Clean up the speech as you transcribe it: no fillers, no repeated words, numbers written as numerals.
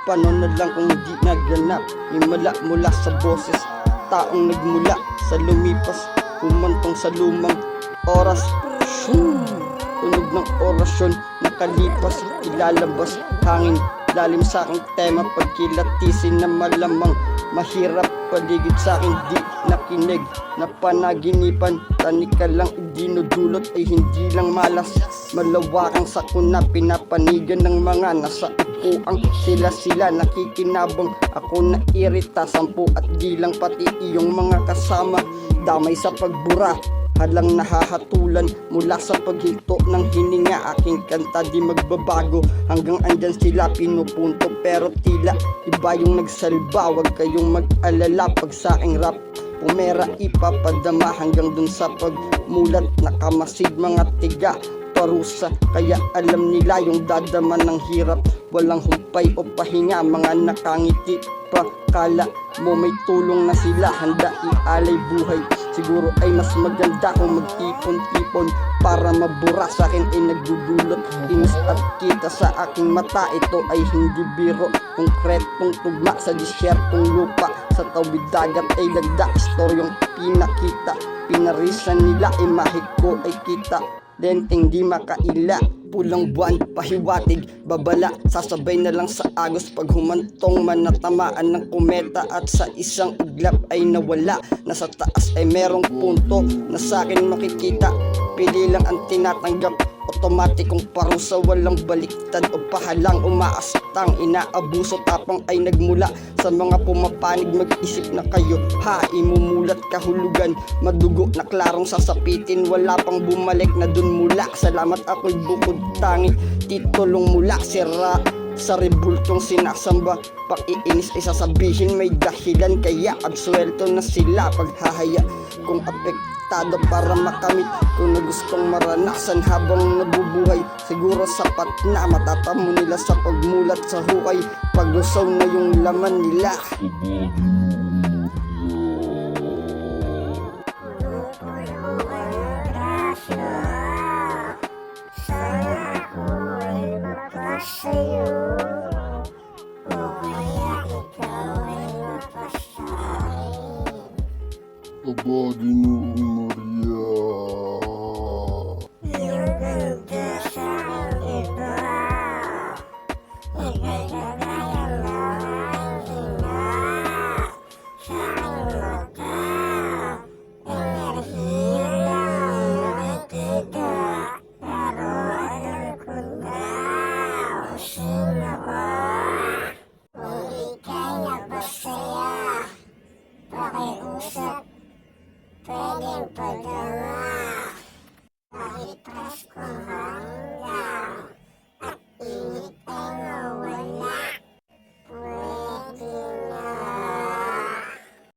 Paano na lang kung di naganap? Himala mula sa boses, taong nagmula sa lumipas, humantong sa lumang oras. Tunog ng orasyon nakalipas, ilalabas hangin lalim sa aking tema. Pagkilatisin na malamang mahirap paligid sa akin di nakinig na panaginipan. Tanika lang idinudulot ay hindi lang malas, malawakang sakuna pinapanigan ng mga nasa upuang sila nakikinabang. Ako na irita, sampu at di lang pati iyong mga kasama damay sa pagbura, halang nahahatulan mula sa paghinto ng hininga. Aking kanta di magbabago, hanggang andyan sila pinupunto pero tila iba yung nagsalba. Huwag kayong mag-alala pag sa aking rap pumera ipapadama, hanggang dun sa pagmulat nakamasid mga tiga parusa. Kaya alam nila yung dadama ng hirap, walang humpay o pahinga. Mga nakangiti pa, kala mo may tulong na sila, handa ialay buhay. Siguro ay mas maganda kung mag-ipon-ipon para mabura. Sa akin ay nagdudulot inis at kita sa aking mata. Ito ay hindi biro, konkretong tugma sa disyertong lupa. Sa tawid dagat ay lagda, istoryong pinakita. Pinarisan nila, imahe ko ay kita, lenteng di makaila. Pulang buwan, pahiwatig, babala, sasabay na lang sa agos. Pag humantong man natamaan ng kometa at sa isang iglap ay nawala. Nasa taas ay merong punto na sa akin makikita, pili lang ang tinatanggap. Otomatikong parusa, walang baliktad o pahalang umaastang inaabuso. Tapang ay nagmula sa mga pumapanig, mag-isip na kayo ha, imumulat kahulugan, madugo na klarong sasapitin. Wala pang bumalik na dun mula, salamat ako'y bukod tangi. Titulong mula sira sa rebultong sinasamba, pag-iinis ay sasabihin may dahilan. Kaya absuelto na sila paghahaya kung apektado para makamit kung na gustong maranasan habang nabubuhay. Siguro sapat na matatamo nila sa pagmulat sa hukay, paglusaw na yung laman nila. Abadi Nurul Maria. Yung ganda sa iba, ika'y kagaya ng ina. Sa aking mata, enerhiya lang nakikita. Pero alam ko na kung sino ka. Kung ika'y napasaya, pakiusap, pwedeng padama.